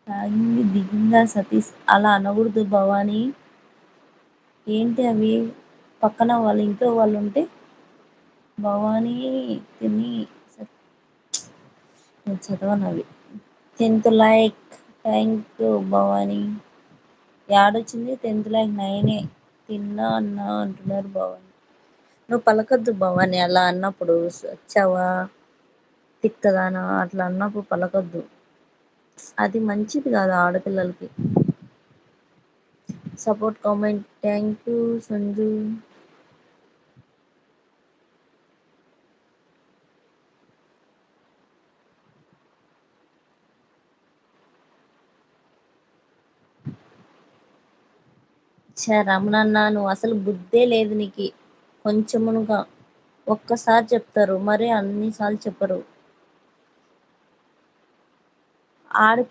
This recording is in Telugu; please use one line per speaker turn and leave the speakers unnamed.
తాగింది దిగిందా సతీష్ అలా అనకూడదు భవాని. ఏంటి అవి పక్కన వాళ్ళ ఇంట్లో వాళ్ళు ఉంటే భవానీ తిని నేను చదవను అవి. 10th like thank you Bhavani. యాడొచ్చింది 10th లైక్ నైనే తిన్నా అన్నా అంటున్నారు భవాని. నువ్వు పలకద్దు భవాని అలా అన్నప్పుడు సచ్చావా తిక్కదానా అట్లా అన్నప్పుడు పలకద్దు. అది మంచిది కాదు ఆడపిల్లలకి. Support comment thank you Sanju. ఛ రమణన్న నువ్వు అసలు బుద్ధే లేదు నీకి కొంచెమునుగా. ఒక్కసారి చెప్తారు మరి అన్నిసార్లు చెప్పరు. ఆడపి